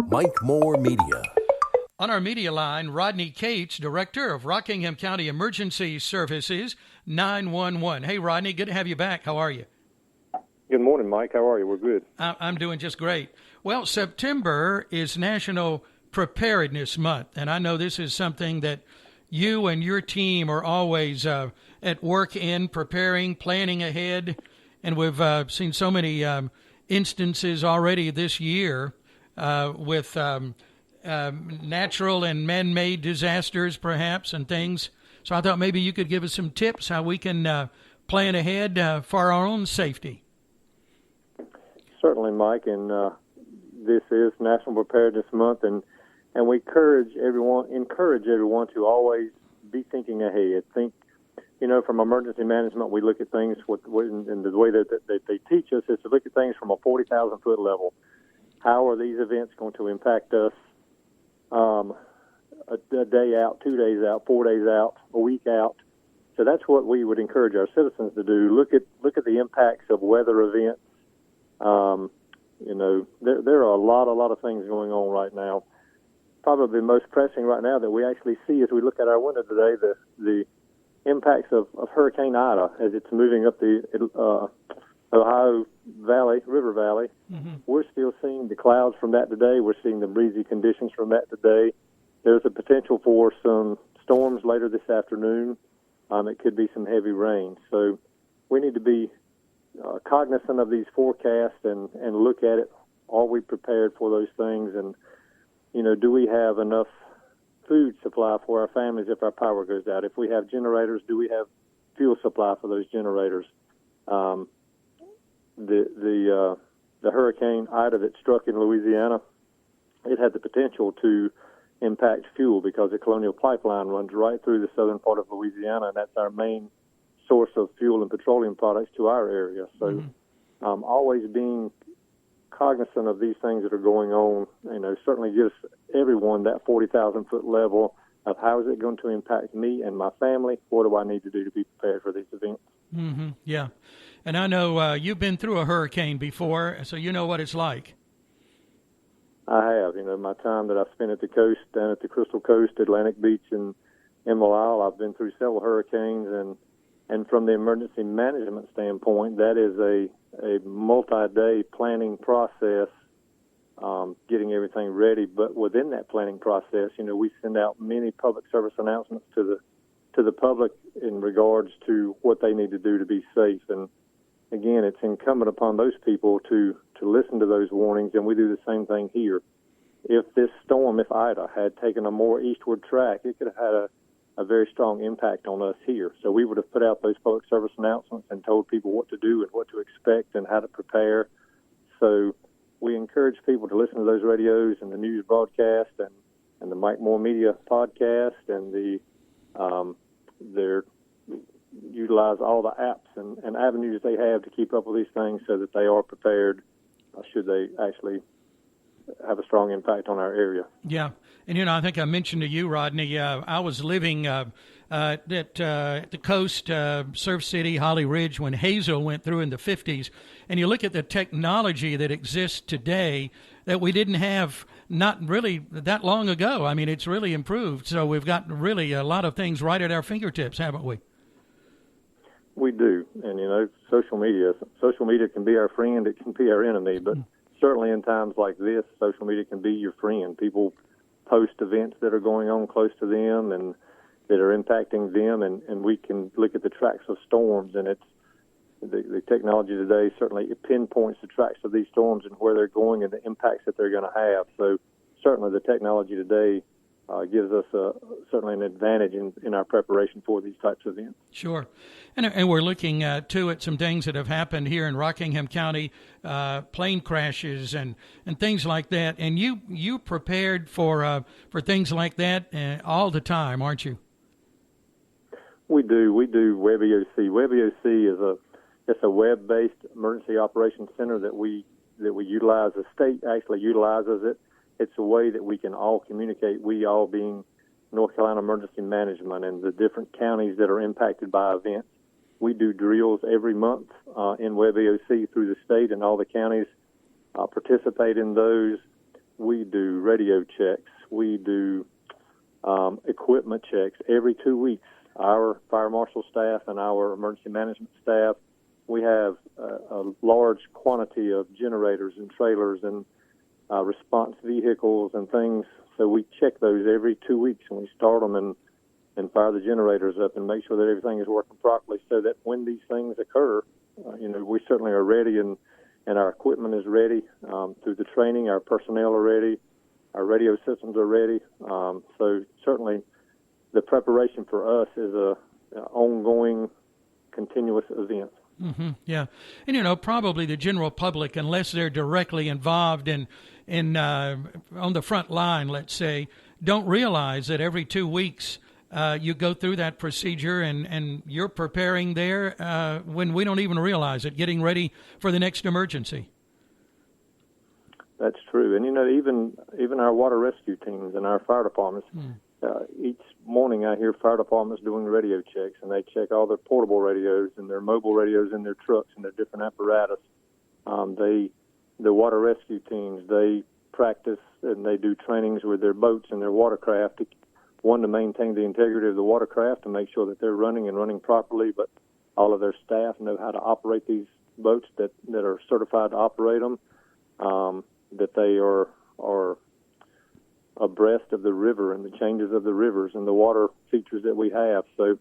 Mike Moore Media. On our media line, Rodney Cates, Director of Rockingham County Emergency Services, 911. Hey, Rodney, good to have you back. How are you? Good morning, Mike. How are you? We're good. I'm doing just great. Well, September is National Preparedness Month, and I know this is something that you and your team are always at work in, preparing, planning ahead, and we've seen so many instances already this year with natural and man-made disasters, perhaps, and things. So I thought maybe you could give us some tips how we can plan ahead for our own safety. Certainly, Mike, and this is National Preparedness Month, and we encourage everyone to always be thinking ahead. Think, from emergency management, we look at things and the way that they teach us is to look at things from a 40,000-foot level. How are these events going to impact us a day out, 2 days out, 4 days out, a week out? So that's what we would encourage our citizens to do. Look at the impacts of weather events. There are a lot of things going on right now. Probably the most pressing right now that we actually see as we look at our window today, the impacts of Hurricane Ida as it's moving up the Ohio Valley, River Valley. Mm-hmm. We're still seeing the clouds from that today. We're seeing the breezy conditions from that today. There's a potential for some storms later this afternoon. It could be some heavy rain. So we need to be cognizant of these forecasts and look at it. Are we prepared for those things? And, do we have enough food supply for our families if our power goes out? If we have generators, do we have fuel supply for those generators? The Hurricane Ida that struck in Louisiana, it had the potential to impact fuel because the Colonial Pipeline runs right through the southern part of Louisiana, and that's our main source of fuel and petroleum products to our area. So always being cognizant of these things that are going on, certainly gives everyone that 40,000-foot level of how is it going to impact me and my family? What do I need to do to be prepared for these events? Mm-hmm. Yeah. And I know you've been through a hurricane before, so you know what it's like. I have. My time that I've spent at the coast, down at the Crystal Coast, Atlantic Beach, and Emerald Isle, I've been through several hurricanes, and from the emergency management standpoint, that is a multi-day planning process, getting everything ready. But within that planning process, we send out many public service announcements to the public in regards to what they need to do to be safe. And again, it's incumbent upon those people to listen to those warnings, and we do the same thing here. If this storm, if Ida, had taken a more eastward track, it could have had a very strong impact on us here. So we would have put out those public service announcements and told people what to do and what to expect and how to prepare. So we encourage people to listen to those radios and the news broadcast and the Mike Moore Media podcast and utilize all the apps and avenues they have to keep up with these things so that they are prepared should they actually have a strong impact on our area. Yeah. And, I think I mentioned to you, Rodney, I was living at the coast, Surf City, Holly Ridge, when Hazel went through in the 50s. And you look at the technology that exists today that we didn't have not really that long ago. I mean, it's really improved. So we've got really a lot of things right at our fingertips, haven't we? We do. And, social media can be our friend. It can be our enemy. But certainly in times like this, social media can be your friend. People post events that are going on close to them and that are impacting them, and we can look at the tracks of storms, and it's the technology today certainly it pinpoints the tracks of these storms and where they're going and the impacts that they're going to have. So certainly the technology today gives us certainly an advantage in our preparation for these types of events. Sure. And we're looking, too, at some things that have happened here in Rockingham County, plane crashes and things like that. And you prepared for things like that all the time, aren't you? We do WebEOC. WebEOC is a web-based emergency operations center that we utilize. The state actually utilizes it. It's a way that we can all communicate, we all being North Carolina Emergency Management and the different counties that are impacted by events. We do drills every month in WebEOC through the state, and all the counties participate in those. we do radio checks, we do equipment checks every 2 weeks. Our fire marshal staff and our emergency management staff, we have a large quantity of generators and trailers and response vehicles and things. So we check those every 2 weeks, and we start them and fire the generators up and make sure that everything is working properly, so that when these things occur, we certainly are ready, and our equipment is ready. Through the training, our personnel are ready, our radio systems are ready. So certainly the preparation for us is a ongoing, continuous event. Mm-hmm, yeah. And, probably the general public, unless they're directly involved in on the front line, let's say, don't realize that every 2 weeks you go through that procedure and you're preparing there when we don't even realize it, getting ready for the next emergency. That's true. And, even our water rescue teams and our fire departments, each morning I hear fire departments doing radio checks, and they check all their portable radios and their mobile radios in their trucks and their different apparatus. The water rescue teams, they practice and they do trainings with their boats and their watercraft, to maintain the integrity of the watercraft and make sure that they're running properly, but all of their staff know how to operate these boats that are certified to operate them, that they are abreast of the river and the changes of the rivers and the water features that we have. So,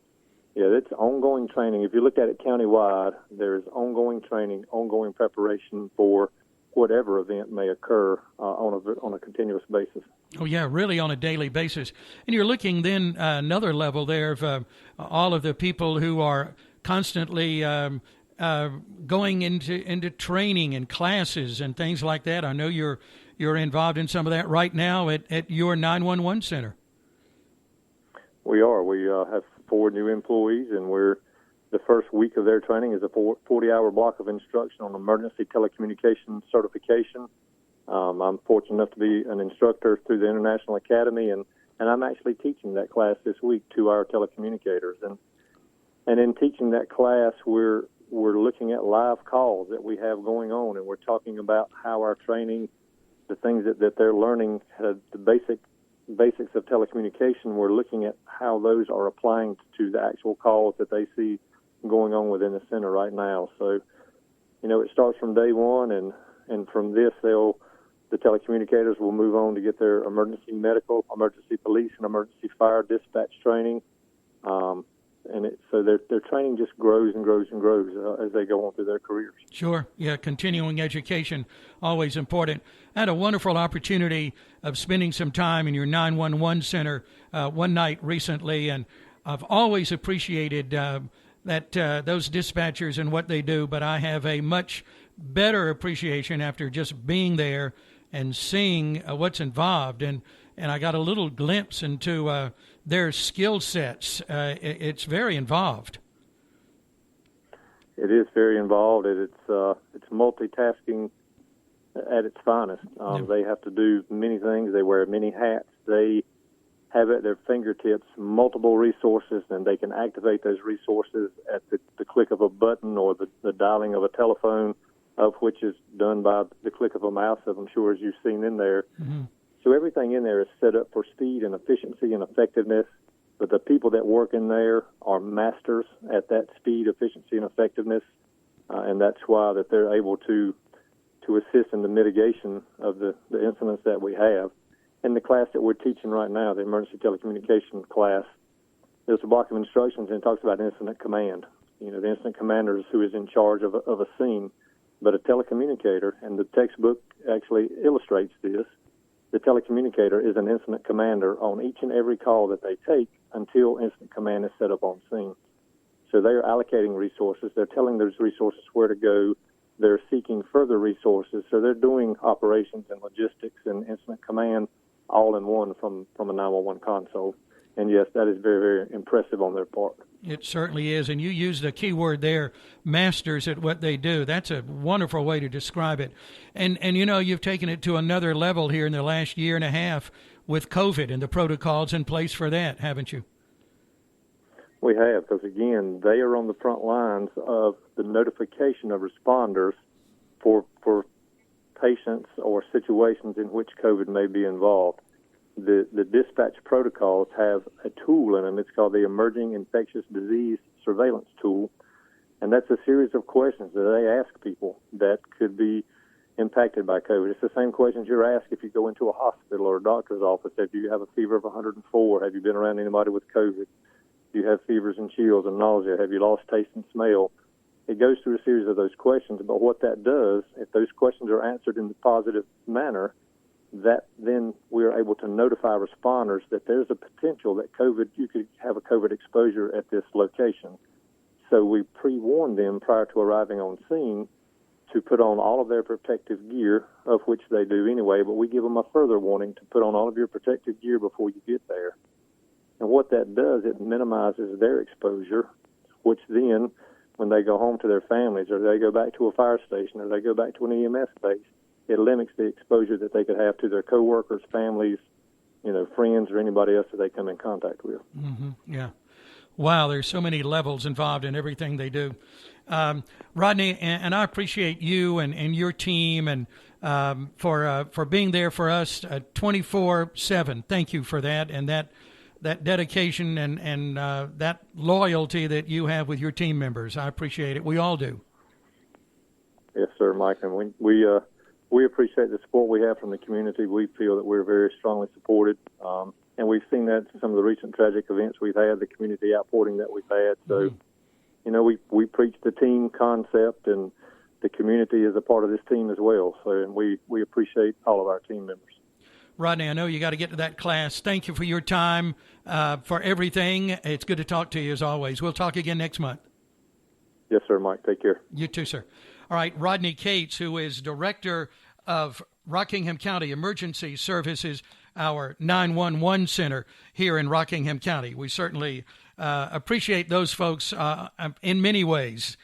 yeah, it's ongoing training. If you look at it countywide, there is ongoing training, ongoing preparation for whatever event may occur on a continuous basis. Oh, yeah, really on a daily basis. And you're looking then another level there of all of the people who are constantly going into training and classes and things like that. I know you're involved in some of that right now at your 911 center. We are. We have 4 new employees, and the first week of their training is a 40-hour block of instruction on emergency telecommunications certification. I'm fortunate enough to be an instructor through the International Academy, and I'm actually teaching that class this week to our telecommunicators. And in teaching that class, we're looking at live calls that we have going on, and we're talking about how our training, the things that they're learning, the basics of telecommunication, we're looking at how those are applying to the actual calls that they see going on within the center right now. So, it starts from day one, and from this, the telecommunicators will move on to get their emergency medical, emergency police, and emergency fire dispatch training. So their training just grows and grows and grows as they go on through their careers. Sure. Yeah, continuing education, always important. I had a wonderful opportunity of spending some time in your 911 center one night recently, and I've always appreciated that those dispatchers and what they do, but I have a much better appreciation after just being there and seeing what's involved. And I got a little glimpse into their skill sets. It's very involved. It is very involved. It's multitasking at its finest. They have to do many things. They wear many hats. They have at their fingertips multiple resources, and they can activate those resources at the click of a button or the dialing of a telephone, of which is done by the click of a mouse, as I'm sure as you've seen in there. Mm-hmm. So everything in there is set up for speed and efficiency and effectiveness, but the people that work in there are masters at that speed, efficiency, and effectiveness, and that's why that they're able to assist in the mitigation of the incidents that we have. In the class that we're teaching right now, the emergency telecommunication class, there's a block of instructions, and it talks about incident command. The incident commander is who is in charge of a scene, but a telecommunicator, and the textbook actually illustrates this, the telecommunicator is an incident commander on each and every call that they take until incident command is set up on scene. So they are allocating resources. They're telling those resources where to go. They're seeking further resources. So they're doing operations and logistics and incident command all in one from a 911 console. And yes, that is very, very impressive on their part. It certainly is. And you used a key word there, masters at what they do. That's a wonderful way to describe it. And you've taken it to another level here in the last year and a half with COVID and the protocols in place for that, haven't you? We have, because, again, they are on the front lines of the notification of responders for patients or situations in which COVID may be involved. The dispatch protocols have a tool in them. It's called the Emerging Infectious Disease Surveillance Tool, and that's a series of questions that they ask people that could be impacted by COVID. It's the same questions you're asked if you go into a hospital or a doctor's office. If you have a fever of 104, have you been around anybody with COVID? Do you have fevers and chills and nausea? Have you lost taste and smell? It goes through a series of those questions, but what that does, if those questions are answered in the positive manner, that then we're able to notify responders that there's a potential that you could have a COVID exposure at this location. So we pre-warn them prior to arriving on scene to put on all of their protective gear, of which they do anyway, but we give them a further warning to put on all of your protective gear before you get there. And what that does, it minimizes their exposure, which then, when they go home to their families or they go back to a fire station or they go back to an EMS base, it limits the exposure that they could have to their coworkers, families, friends, or anybody else that they come in contact with. Mm-hmm. Yeah. Wow, there's so many levels involved in everything they do. Rodney, and I appreciate you and your team and for being there for us 24/7. Thank you for that and that dedication and that loyalty that you have with your team members. I appreciate it. We all do. Yes, sir, Mike. And we appreciate the support we have from the community. We feel that we're very strongly supported. And we've seen that in some of the recent tragic events we've had, the community outpouring that we've had. So, we preach the team concept, and the community is a part of this team as well. So, and we appreciate all of our team members. Rodney, I know you got to get to that class. Thank you for your time, for everything. It's good to talk to you as always. We'll talk again next month. Yes, sir, Mike. Take care. You too, sir. All right, Rodney Cates, who is Director of Rockingham County Emergency Services, our 911 center here in Rockingham County. We certainly appreciate those folks in many ways.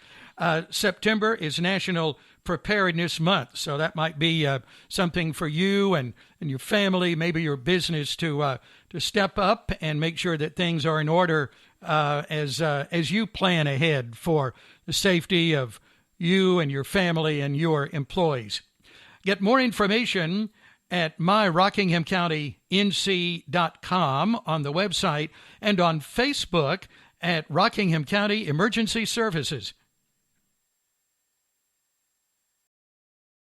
September is National Preparedness Month, so that might be something for you and your family, maybe your business to step up and make sure that things are in order as you plan ahead for the safety of you and your family and your employees. Get more information at myrockinghamcountync.com on the website and on Facebook at Rockingham County Emergency Services.